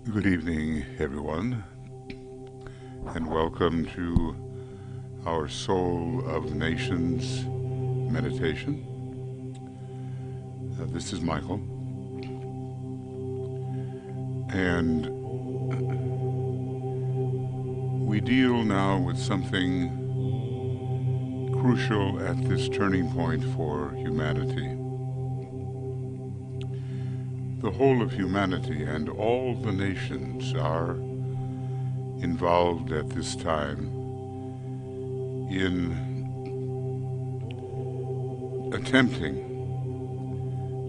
Good evening, everyone, and welcome to our Soul of Nations meditation. This is Michael, and we deal now with something crucial at this turning point for humanity. The whole of humanity and all the nations are involved at this time in attempting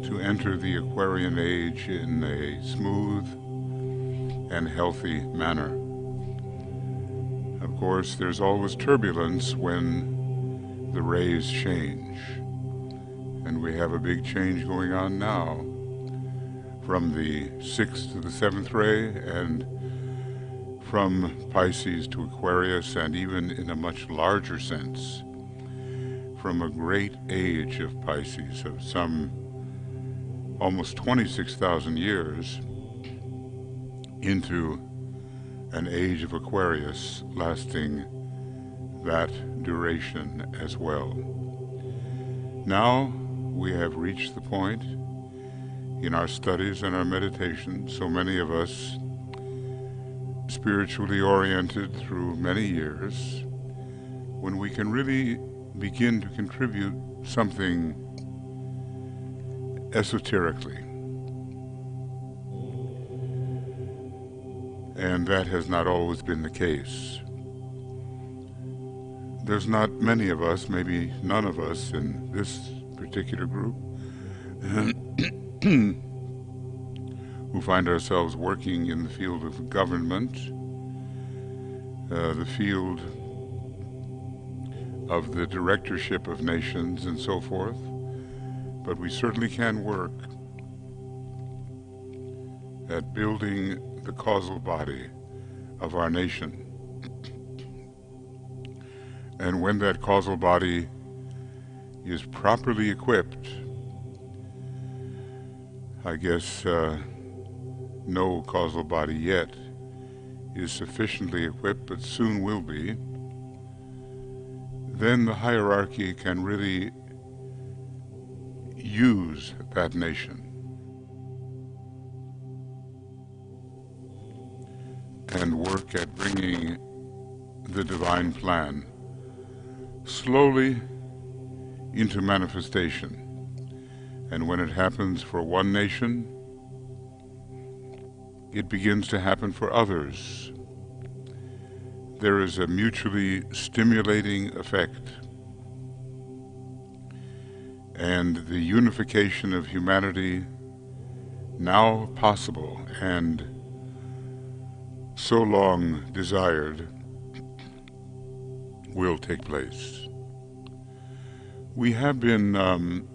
to enter the Aquarian age in a smooth and healthy manner. Of course, there's always turbulence when the rays change, and we have a big change going on now from the 6th to the 7th ray, and from Pisces to Aquarius, and even in a much larger sense, from a great age of Pisces of some almost 26,000 years into an age of Aquarius lasting that duration as well. Now we have reached the point in our studies and our meditation, so many of us spiritually oriented through many years, when we can really begin to contribute something esoterically. And that has not always been the case. There's not many of us, maybe none of us in this particular group, who find ourselves working in the field of government, the field of the directorship of nations and so forth, but we certainly can work at building the causal body of our nation. And when that causal body is properly equipped, I guess no causal body yet is sufficiently equipped, but soon will be, then the hierarchy can really use that nation and work at bringing the divine plan slowly into manifestation. And when it happens for one nation, it begins to happen for others. There is a mutually stimulating effect, and the unification of humanity, now possible and so long desired, will take place. We have been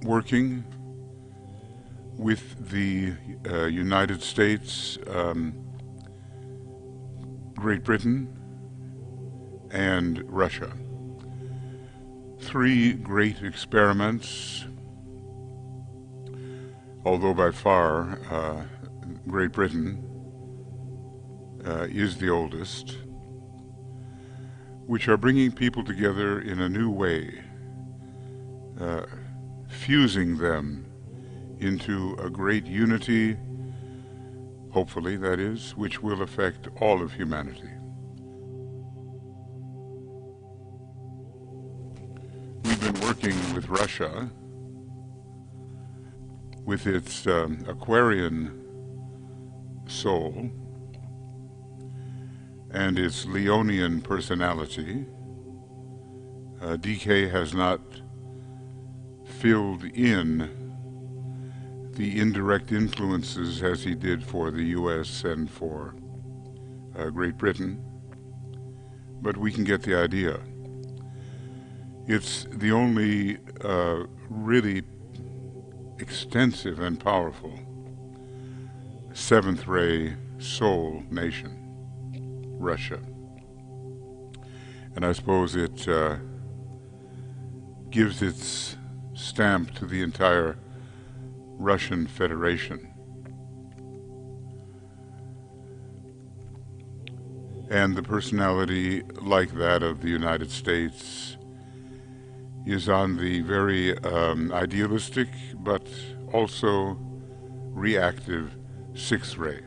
working with the United States, Great Britain, and Russia. 3 great experiments, although by far Great Britain is the oldest, which are bringing people together in a new way, fusing them into a great unity, hopefully that is, which will affect all of humanity. We've been working with Russia, with its Aquarian soul and its Leonian personality. DK has not filled in the indirect influences as he did for the US and for Great Britain, but we can get the idea. It's the only really extensive and powerful 7th ray soul nation, Russia. And I suppose it gives its stamp to the entire Russian Federation. And the personality, like that of the United States, is on the very idealistic but also reactive sixth ray.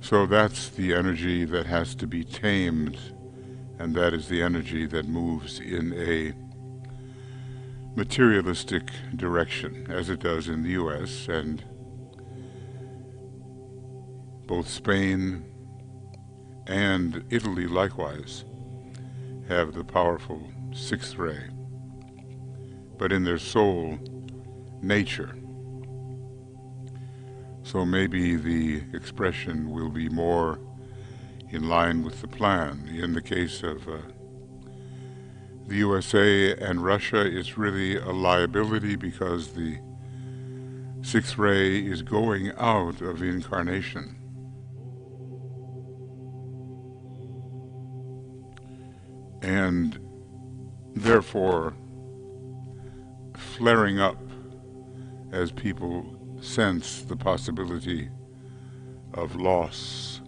So that's the energy that has to be tamed, and that is the energy that moves in a materialistic direction, as it does in the US, and both Spain and Italy likewise have the powerful sixth ray, but in their soul nature. So maybe the expression will be more in line with the plan. In the case of the USA and Russia, it's really a liability because the sixth ray is going out of incarnation. And therefore flaring up as people sense the possibility of loss.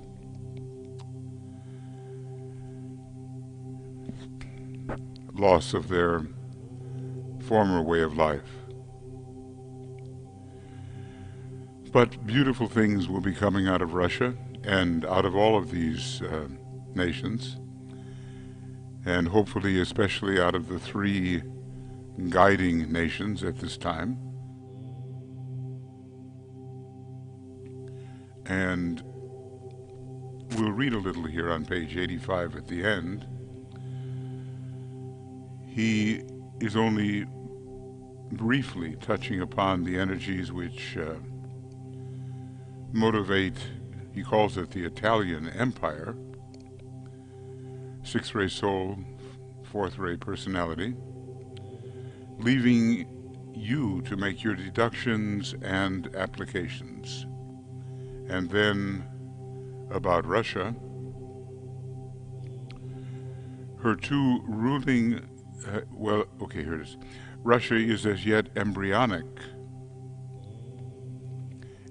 Loss of their former way of life. But beautiful things will be coming out of Russia and out of all of these nations, and hopefully especially out of the three guiding nations at this time. And we'll read a little here on page 85 at the end. He is only briefly touching upon the energies which motivate, he calls it the Italian Empire, sixth ray soul, fourth ray personality, leaving you to make your deductions and applications. And then about Russia, her two ruling, here it is. Russia is as yet embryonic,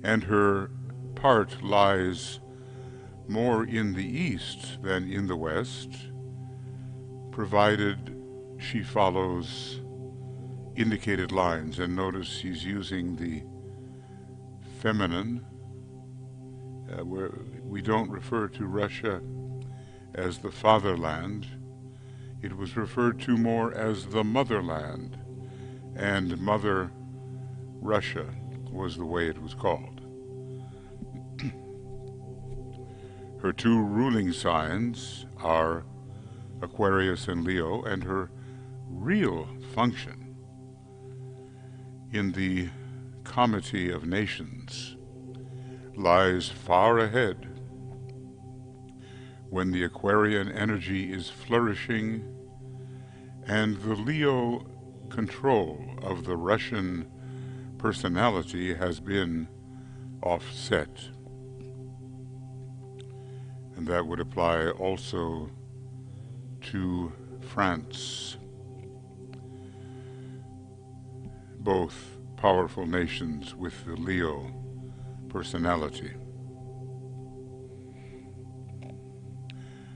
and her part lies more in the east than in the west, provided she follows indicated lines. And notice he's using the feminine, where we don't refer to Russia as the fatherland. It was referred to more as the motherland, and Mother Russia was the way it was called. Her two ruling signs are Aquarius and Leo, and her real function in the comity of nations lies far ahead when the Aquarian energy is flourishing and the Leo control of the Russian personality has been offset. And that would apply also to France. Both powerful nations with the Leo personality.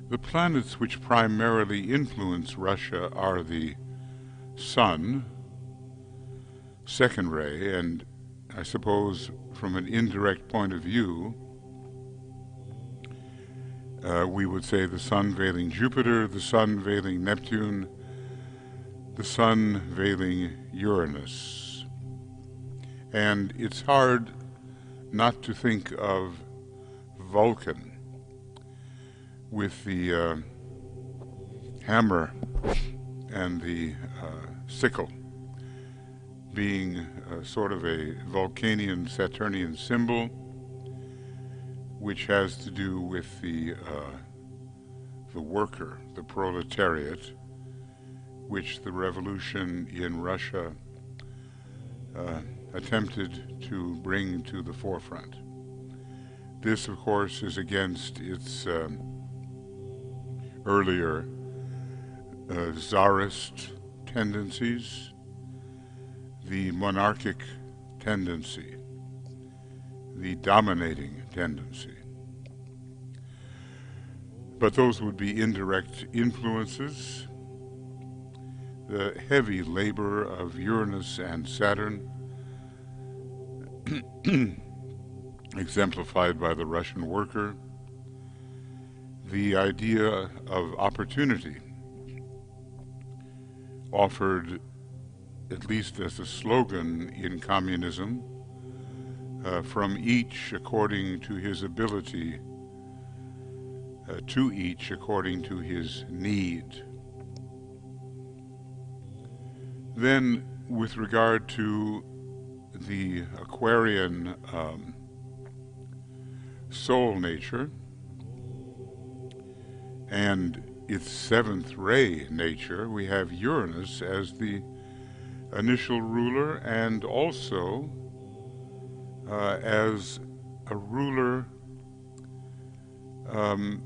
The planets which primarily influence Russia are the Sun, second ray, and I suppose from an indirect point of view, we would say the Sun veiling Jupiter, the Sun veiling Neptune, the Sun veiling Uranus. And it's hard not to think of Vulcan with the hammer and the sickle being sort of a Vulcanian Saturnian symbol, which has to do with the worker, the proletariat, which the revolution in Russia attempted to bring to the forefront. This, of course, is against its earlier czarist tendencies, the monarchic tendency, the dominating tendency. But those would be indirect influences. The heavy labor of Uranus and Saturn, exemplified by the Russian worker, the idea of opportunity, offered at least as a slogan in communism, from each according to his ability, to each according to his need. Then, with regard to the Aquarian soul nature and its seventh ray nature, we have Uranus as the initial ruler and also as a ruler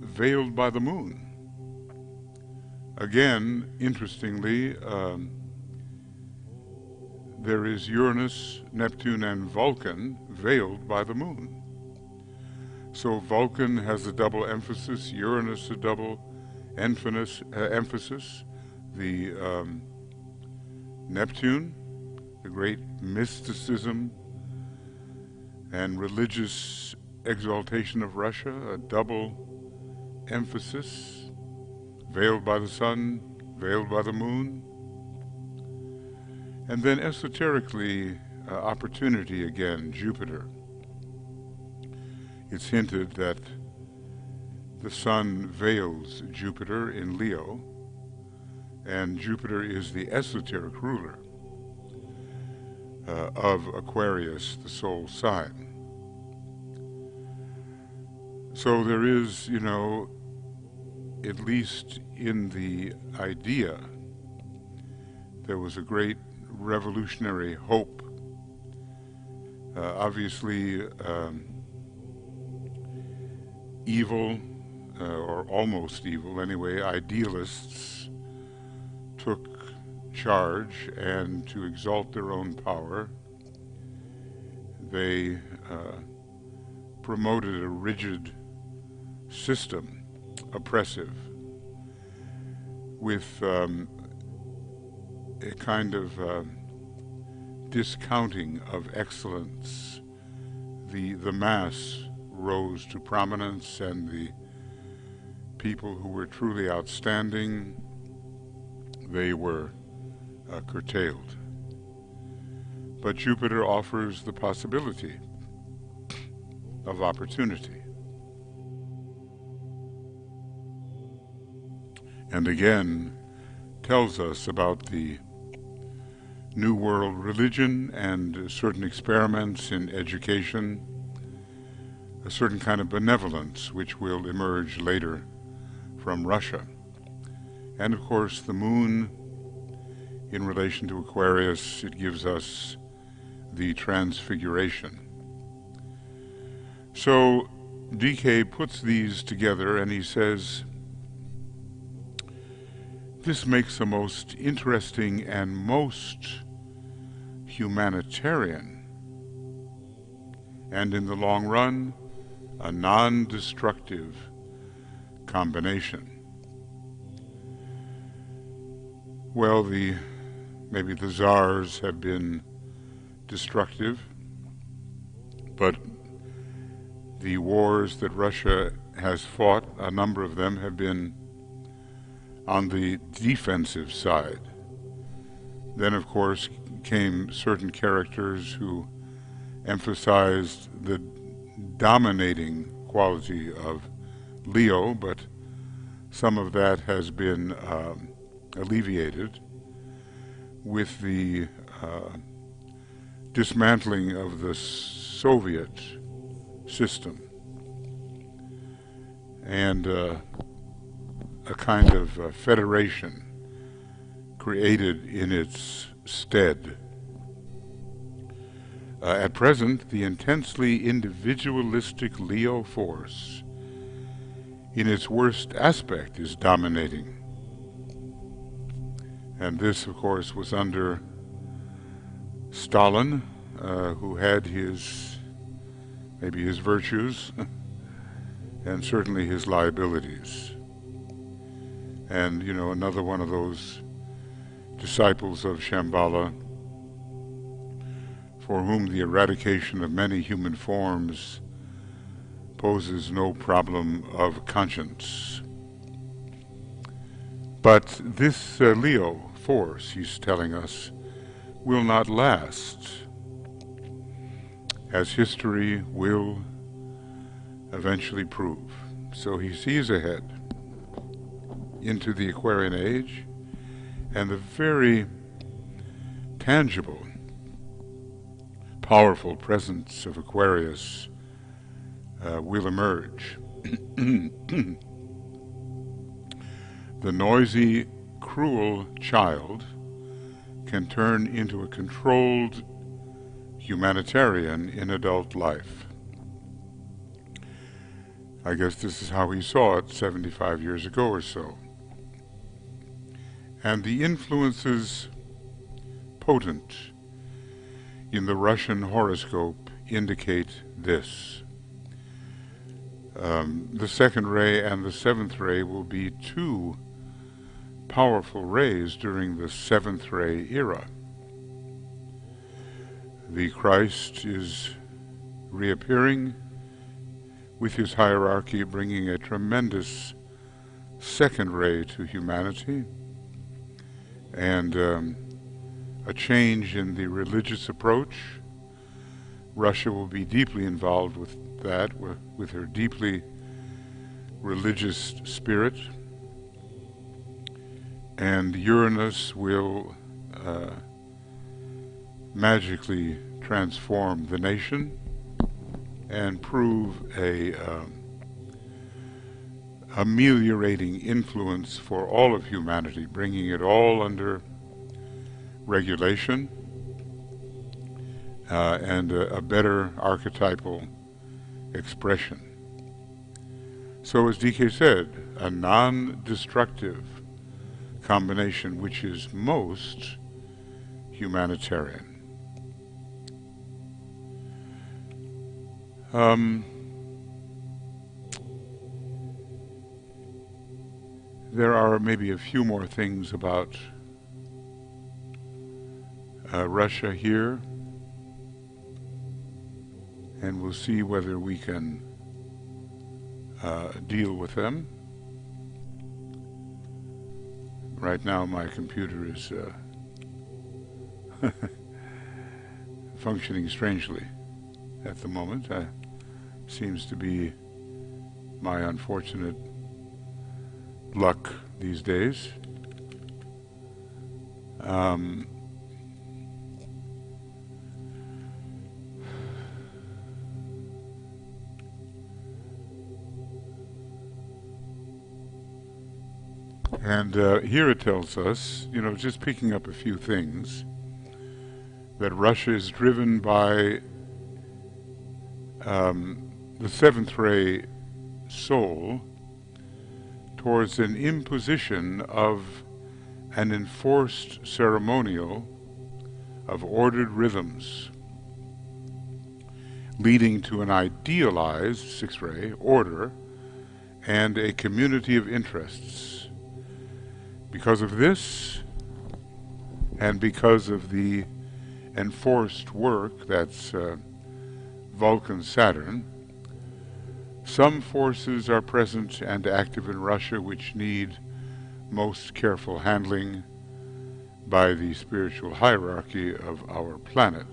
veiled by the moon. Again, interestingly, there is Uranus, Neptune, and Vulcan veiled by the moon. So Vulcan has a double emphasis, Uranus a double emphasis, the Neptune, the great mysticism and religious exaltation of Russia, a double emphasis, veiled by the sun, veiled by the moon. And then esoterically, opportunity again, Jupiter. It's hinted that the sun veils Jupiter in Leo, and Jupiter is the esoteric ruler of Aquarius, the soul sign. So there is, at least in the idea, there was a great revolutionary hope. Obviously, evil, or almost evil anyway, idealists took charge, and to exalt their own power, they promoted a rigid system, oppressive, with a kind of discounting of excellence. The mass rose to prominence, and the people who were truly outstanding, they were curtailed. But Jupiter offers the possibility of opportunity. And again, tells us about the New World religion and certain experiments in education, a certain kind of benevolence which will emerge later from Russia. And of course, the moon, in relation to Aquarius, it gives us the transfiguration. So DK puts these together and he says, this makes a most interesting and most humanitarian, and in the long run, a non-destructive combination. Well, maybe the czars have been destructive, but the wars that Russia has fought, a number of them have been on the defensive side. Then, of course, came certain characters who emphasized the dominating quality of Leo, but some of that has been alleviated with the dismantling of the Soviet system and a kind of federation created in its stead. At present, the intensely individualistic Leo force, in its worst aspect, is dominating. And this, of course, was under Stalin, who had maybe his virtues and certainly his liabilities. And, another one of those disciples of Shambhala for whom the eradication of many human forms poses no problem of conscience. But this Leo force, he's telling us, will not last, as history will eventually prove. So he sees ahead into the Aquarian age, and the very tangible, powerful presence of Aquarius will emerge. The noisy, cruel child can turn into a controlled humanitarian in adult life. I guess this is how he saw it 75 years ago or so. And the influences potent in the Russian horoscope indicate this. The second ray and the seventh ray will be two powerful rays during the seventh ray era. The Christ is reappearing with his hierarchy, bringing a tremendous second ray to humanity, and a change in the religious approach. Russia will be deeply involved with that, with her deeply religious spirit, and Uranus will magically transform the nation and prove a ameliorating influence for all of humanity, bringing it all under regulation and a better archetypal expression. So as DK said, a non-destructive combination which is most humanitarian. There are maybe a few more things about Russia here, and we'll see whether we can deal with them. Right now my computer is functioning strangely at the moment. Seems to be my unfortunate luck these days. And here it tells us, just picking up a few things, that Russia is driven by the seventh ray soul towards an imposition of an enforced ceremonial of ordered rhythms, leading to an idealized sixth ray order and a community of interests. Because of this, and because of the enforced work that's Vulcan Saturn, some forces are present and active in Russia which need most careful handling by the spiritual hierarchy of our planet.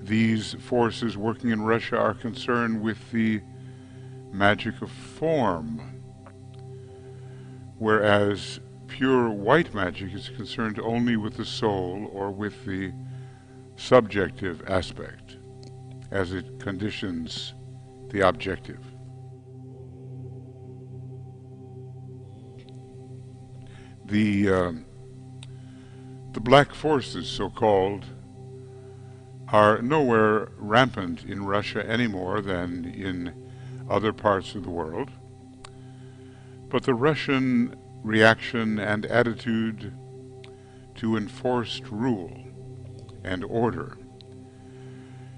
These forces working in Russia are concerned with the magic of form, whereas pure white magic is concerned only with the soul or with the subjective aspect, as it conditions the objective. The black forces, so-called, are nowhere rampant in Russia any more than in other parts of the world. But the Russian reaction and attitude to enforced rule and order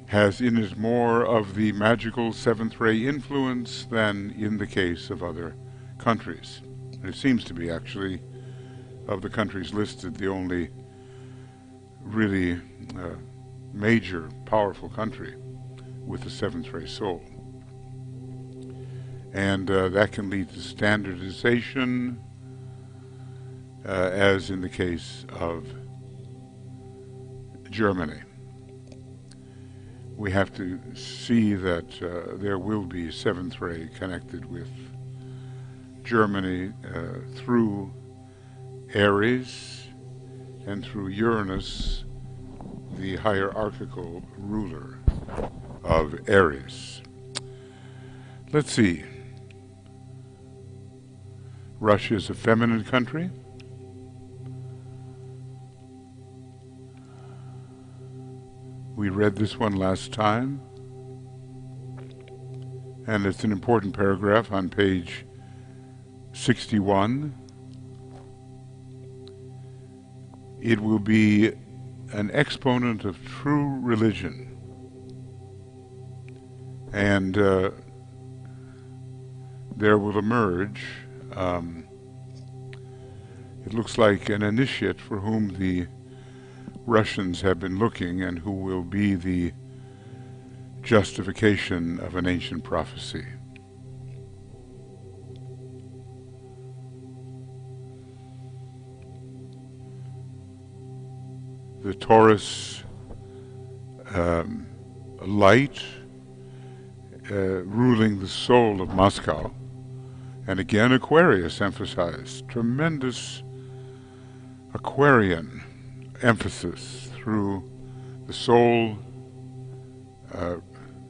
has in it more of the magical seventh ray influence than in the case of other countries. It seems to be actually, of the countries listed, the only really major, powerful country with the seventh ray soul. And that can lead to standardization, as in the case of Germany. We have to see that there will be seventh ray connected with Germany through Aries and through Uranus, the hierarchical ruler of Aries. Let's see. Russia is a feminine country. We read this one last time, and it's an important paragraph on page 61. It will be an exponent of true religion, and there will emerge, it looks like, an initiate for whom the Russians have been looking and who will be the justification of an ancient prophecy. The Taurus light ruling the soul of Moscow, and again Aquarius emphasized, tremendous Aquarian emphasis through the soul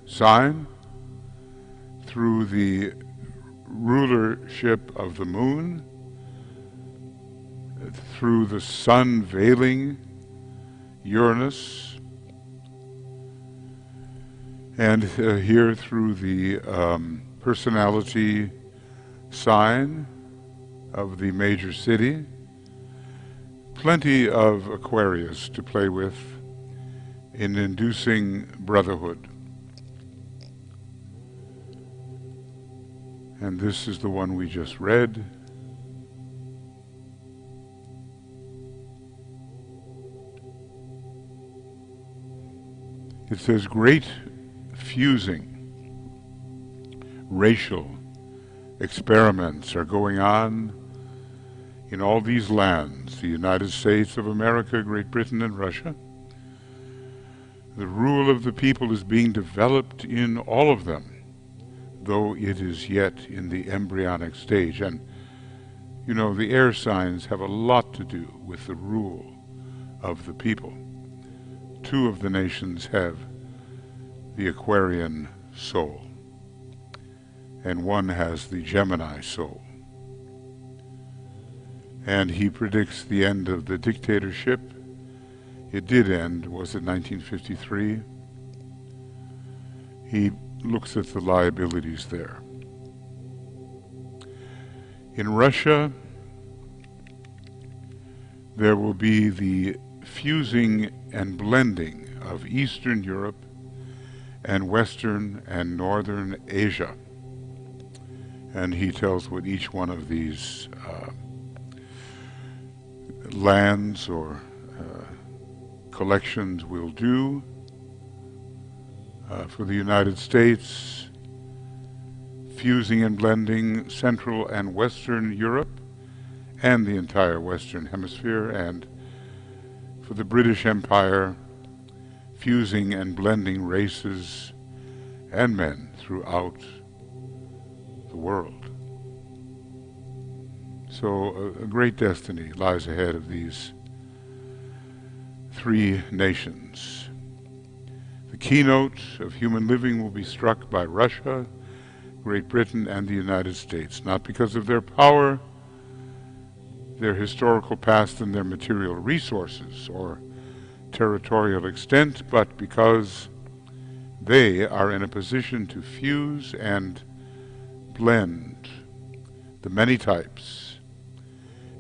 sign, through the rulership of the moon, through the sun veiling Uranus, and here through the personality sign of the major city. Plenty of Aquarius to play with in inducing brotherhood. And this is the one we just read. It says great fusing, racial experiments are going on in all these lands, the United States of America, Great Britain, and Russia. The rule of the people is being developed in all of them, though it is yet in the embryonic stage. And, you know, the air signs have a lot to do with the rule of the people. Two of the nations have the Aquarian soul, and one has the Gemini soul. And he predicts the end of the dictatorship. It did end, was it 1953? He looks at the liabilities there. In Russia, there will be the fusing and blending of Eastern Europe and Western and Northern Asia. And he tells what each one of these lands or collections will do. For the United States, fusing and blending Central and Western Europe and the entire Western Hemisphere, and for the British Empire, fusing and blending races and men throughout the world. So a great destiny lies ahead of these three nations. The keynote of human living will be struck by Russia, Great Britain, and the United States, not because of their power, their historical past, and their material resources or territorial extent, but because they are in a position to fuse and blend the many types,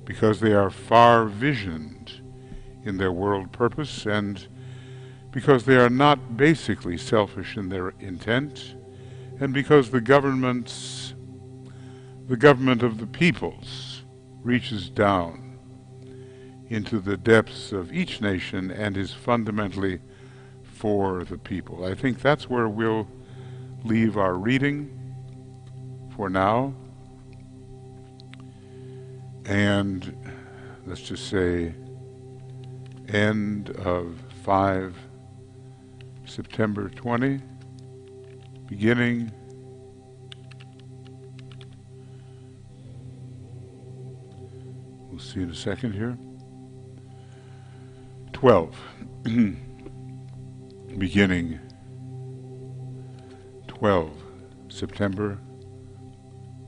because they are far visioned in their world purpose, and because they are not basically selfish in their intent, and because the government of the peoples reaches down into the depths of each nation and is fundamentally for the people. I think that's where we'll leave our reading for now. And let's just say end of 5 September 20, beginning we'll see in a second here. 12 beginning 12 September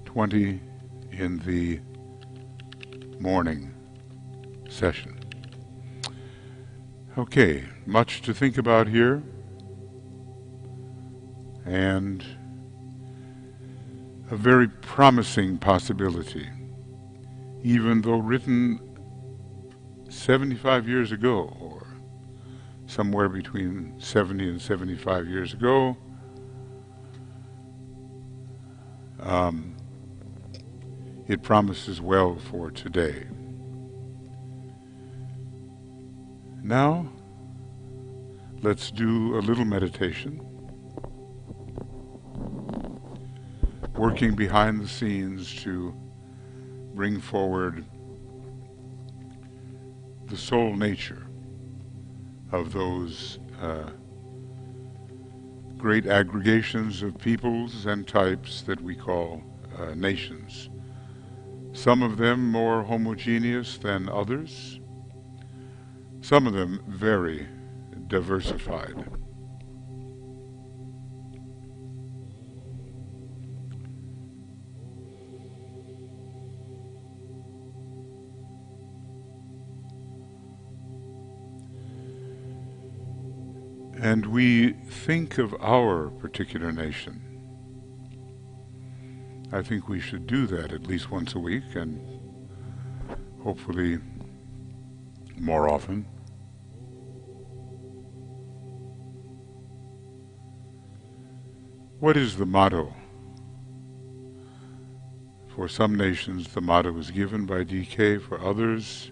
20 in the morning session. Okay, much to think about here, and a very promising possibility, even though written 75 years ago, or somewhere between 70 and 75 years ago. It promises well for today. Now, let's do a little meditation, working behind the scenes to bring forward the soul nature of those great aggregations of peoples and types that we call nations. Some of them more homogeneous than others, some of them very diversified. And we think of our particular nation. I think we should do that at least once a week, and hopefully more often. What is the motto? For some nations, the motto is given by DK. For others,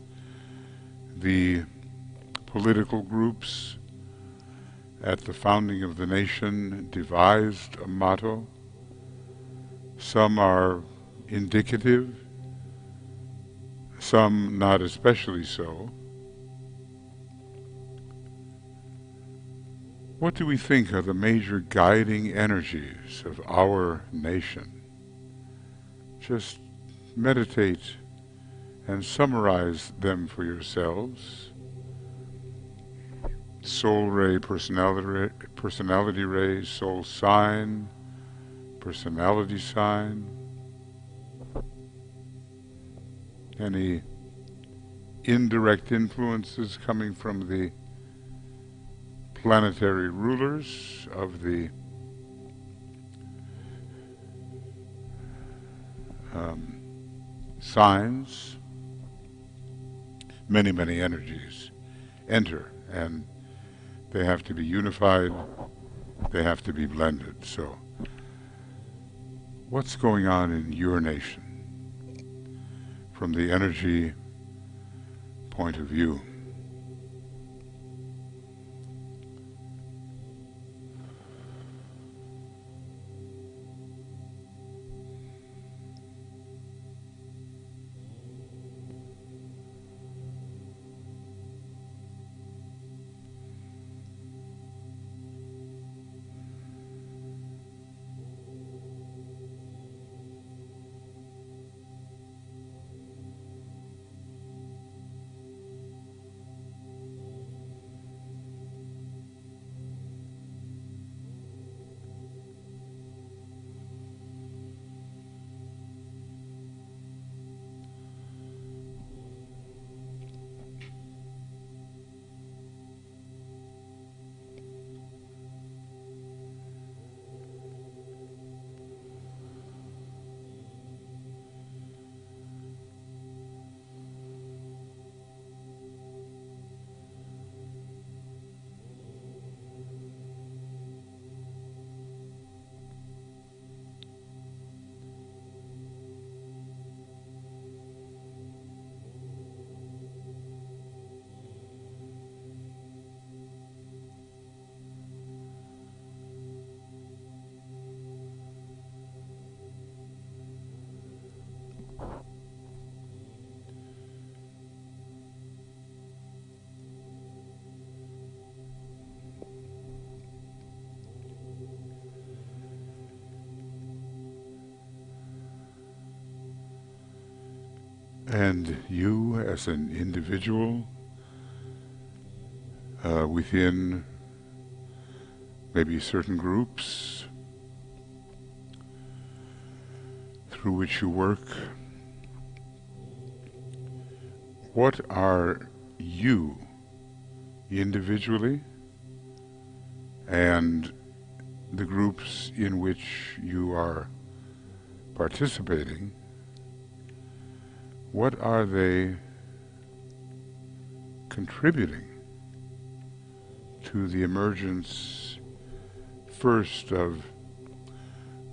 the political groups at the founding of the nation devised a motto. Some are indicative, some not especially so. What do we think are the major guiding energies of our nation? Just meditate and summarize them for yourselves. Soul ray, personality ray, soul sign, personality sign. Any indirect influences coming from the planetary rulers of the signs. Many, many energies enter, and they have to be unified, they have to be blended. So, what's going on in your nation from the energy point of view? And you as an individual within maybe certain groups through which you work, what are you individually and the groups in which you are participating, what are they contributing to the emergence first of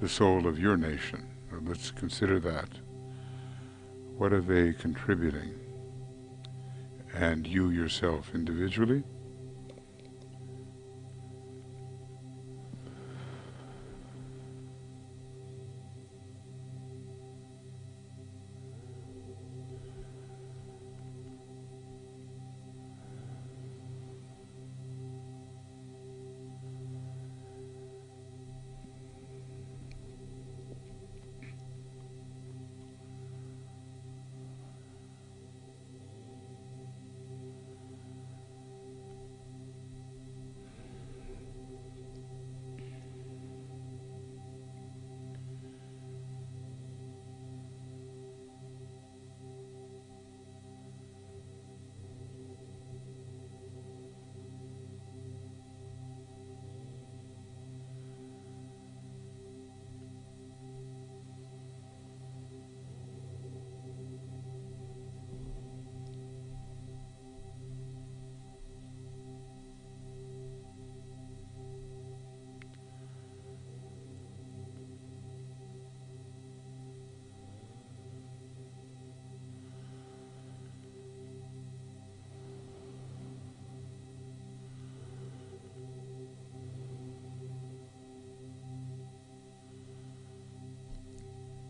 the soul of your nation? Let's consider that. What are they contributing? And you yourself individually?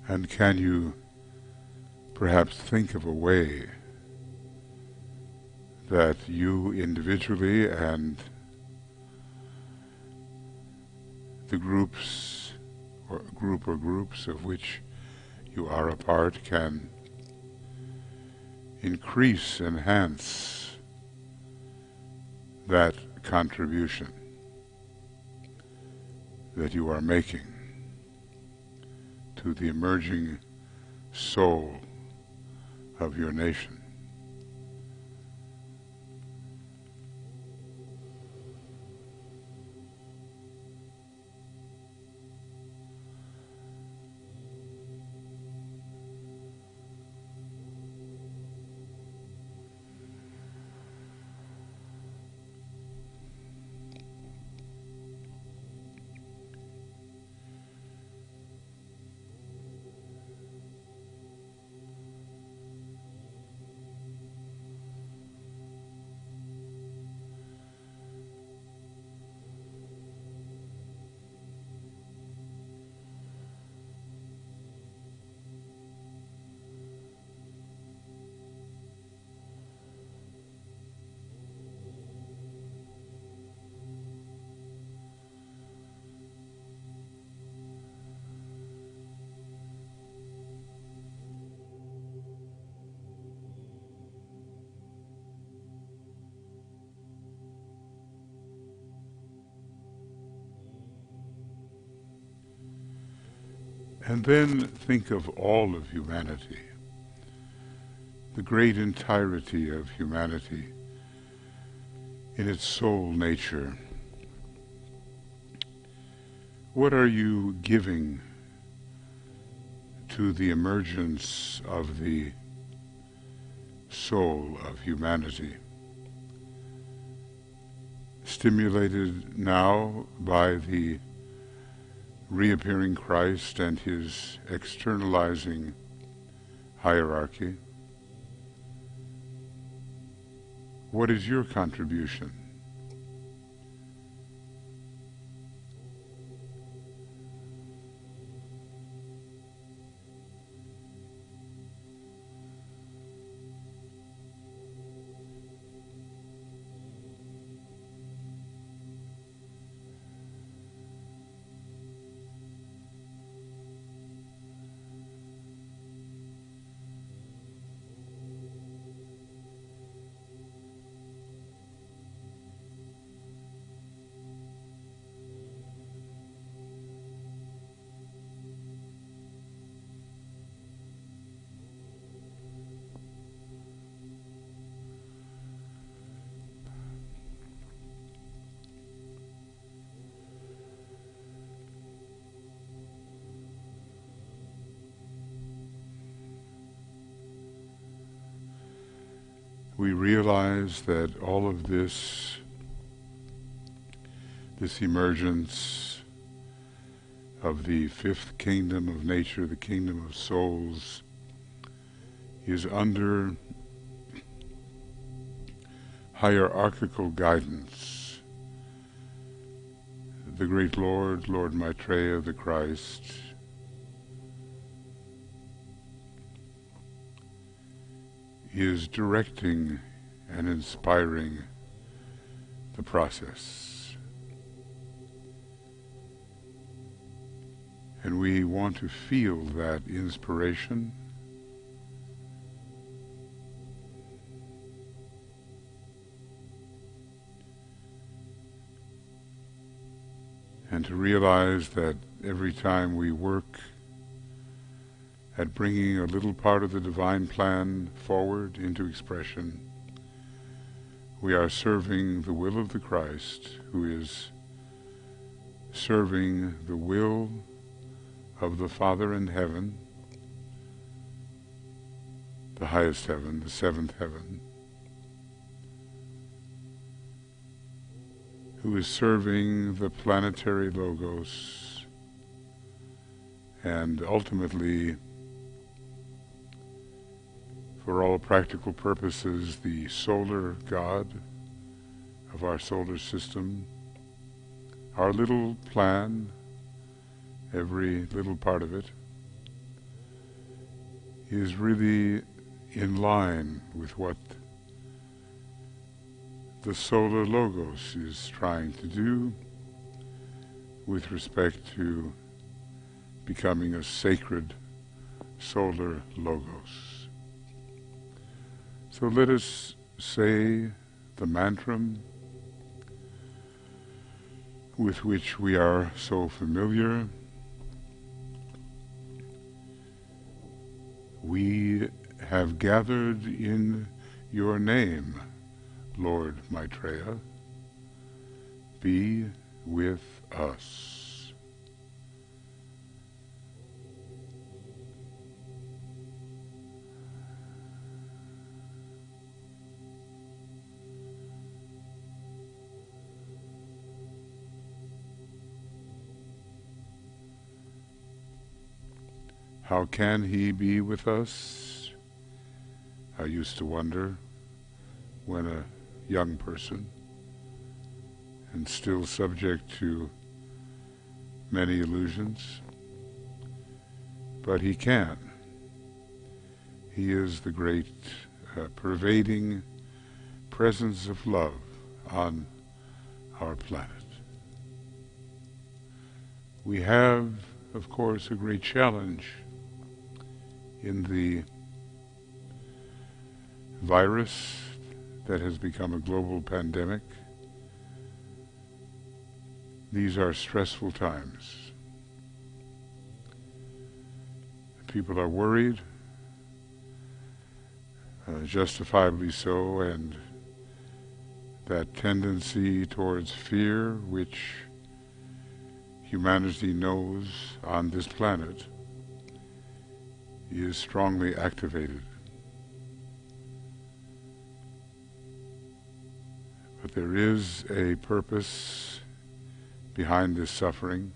And can you perhaps think of a way that you individually and the groups or groups of which you are a part can enhance that contribution that you are making to the emerging soul of your nation? And then think of all of humanity, the great entirety of humanity in its soul nature. What are you giving to the emergence of the soul of humanity, stimulated now by the reappearing Christ and his externalizing hierarchy? What is your contribution? we realize that all of this emergence of the fifth kingdom of nature, the kingdom of souls, is under hierarchical guidance. The great Lord, Lord Maitreya, the Christ, is directing and inspiring the process. And we want to feel that inspiration and to realize that every time we work at bringing a little part of the divine plan forward into expression, we are serving the will of the Christ, who is serving the will of the Father in heaven, the highest heaven, the seventh heaven, who is serving the planetary logos, and ultimately, for all practical purposes, the solar God of our solar system. Our little plan, every little part of it, is really in line with what the solar logos is trying to do with respect to becoming a sacred solar logos. So let us say the mantram with which we are so familiar. We have gathered in your name, Lord Maitreya. Be with us. How can he be with us? I used to wonder when a young person, and still subject to many illusions. But he can. He is the great pervading presence of love on our planet. We have, of course, a great challenge in the virus that has become a global pandemic. These are stressful times. People are worried, justifiably so, and that tendency towards fear, which humanity knows on this planet, is strongly activated. But there is a purpose behind this suffering,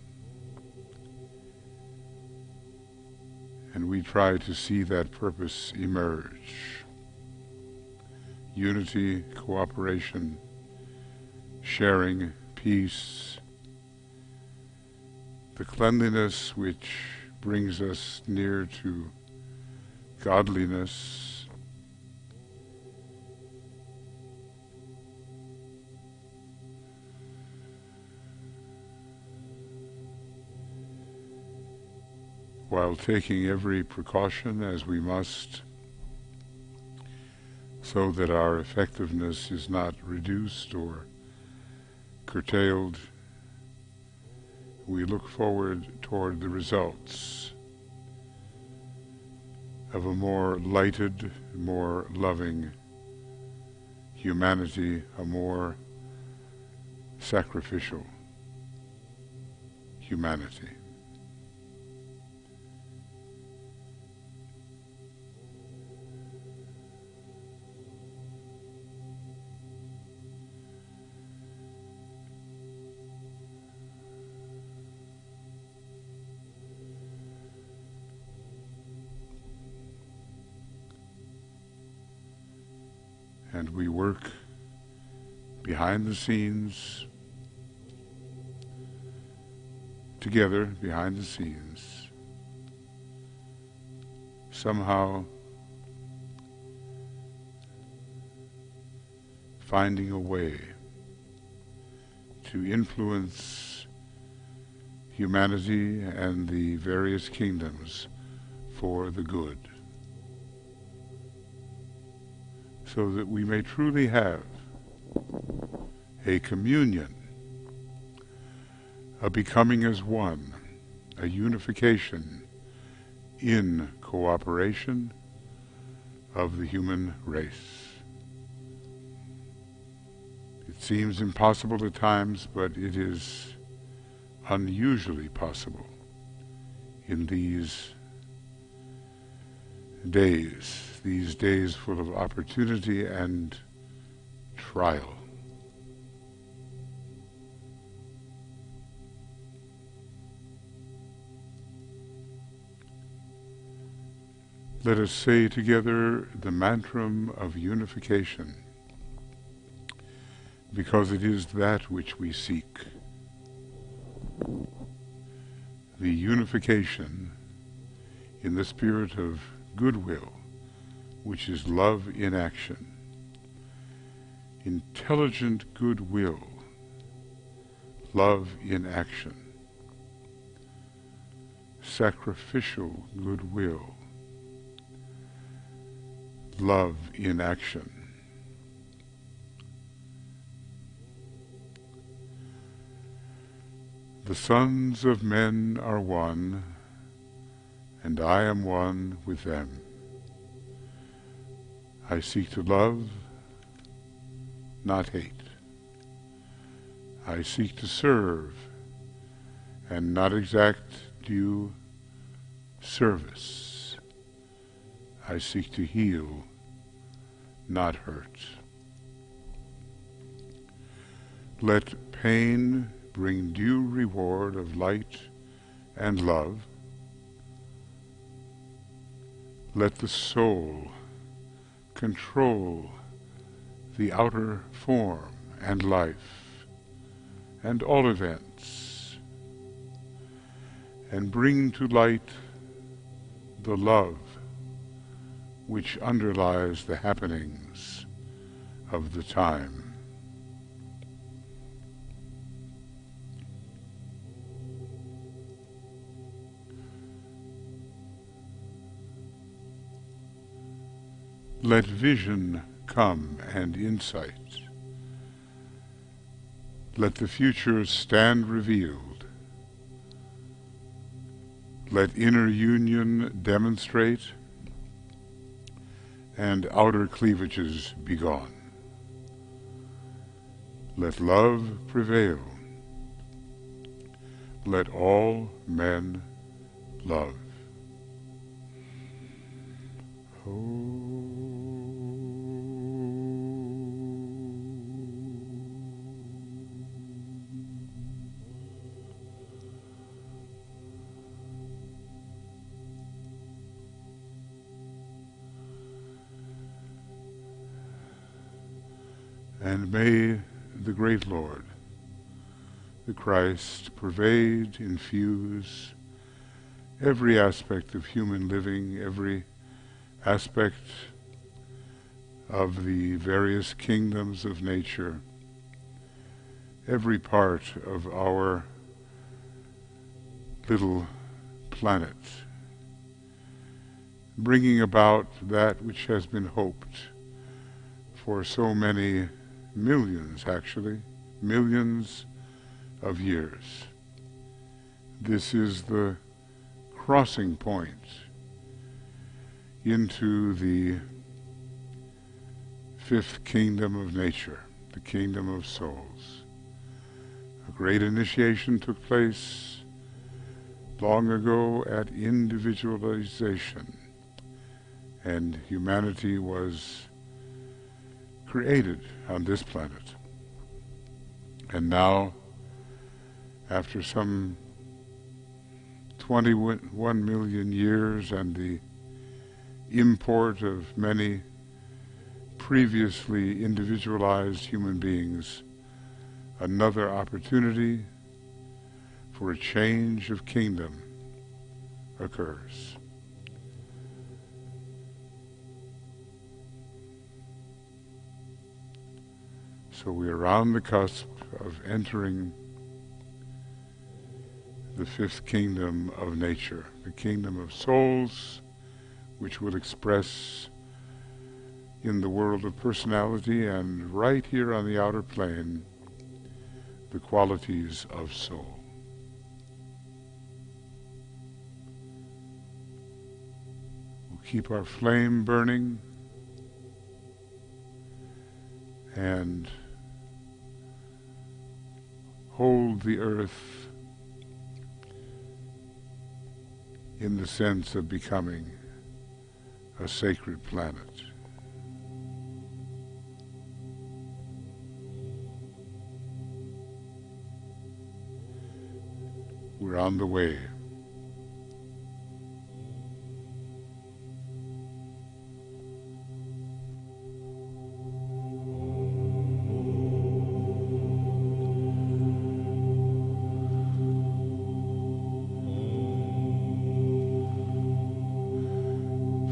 and we try to see that purpose emerge. Unity, cooperation, sharing, peace, the cleanliness which brings us near to godliness, while taking every precaution as we must, so that our effectiveness is not reduced or curtailed. We look forward toward the results of a more lighted, more loving humanity, a more sacrificial humanity. and we work behind the scenes, together behind the scenes, somehow finding a way to influence humanity and the various kingdoms for the good, so that we may truly have a communion, a becoming as one, a unification in cooperation of the human race. It seems impossible at times, but it is unusually possible in these days full of opportunity and trial. Let us say together the mantram of unification, because it is that which we seek. The unification in the spirit of goodwill, which is love in action. Intelligent goodwill, love in action. Sacrificial goodwill, love in action. The sons of men are one, and I am one with them. I seek to love, not hate. I seek to serve, and not exact due service. I seek to heal, not hurt. Let pain bring due reward of light and love. Let the soul control the outer form and life and all events, and bring to light the love which underlies the happenings of the time. Let vision come and insight. Let the future stand revealed. Let inner union demonstrate, and outer cleavages be gone. Let love prevail. Let all men love. And may the great Lord, the Christ, pervade, infuse every aspect of human living, every aspect of the various kingdoms of nature, every part of our little planet, bringing about that which has been hoped for so many millions, actually, millions of years. This is the crossing point into the fifth kingdom of nature, the kingdom of souls. A great initiation took place long ago at individualization, and humanity was created on this planet. And now, after some 21 million years and the import of many previously individualized human beings another opportunity for a change of kingdom occurs. So we are on the cusp of entering the fifth kingdom of nature, the kingdom of souls, which will express in the world of personality and right here on the outer plane the qualities of soul. We'll keep our flame burning and hold the earth in the sense of becoming a sacred planet. We're on the way.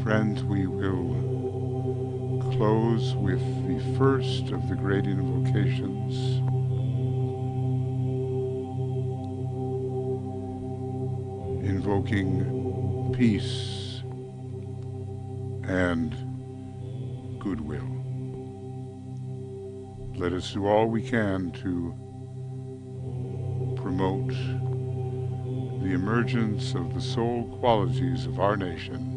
Friends, we will close with the first of the great invocations. Invoking peace and goodwill. Let us do all we can to promote the emergence of the soul qualities of our nation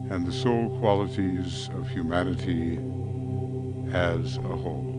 and the soul qualities of humanity as a whole.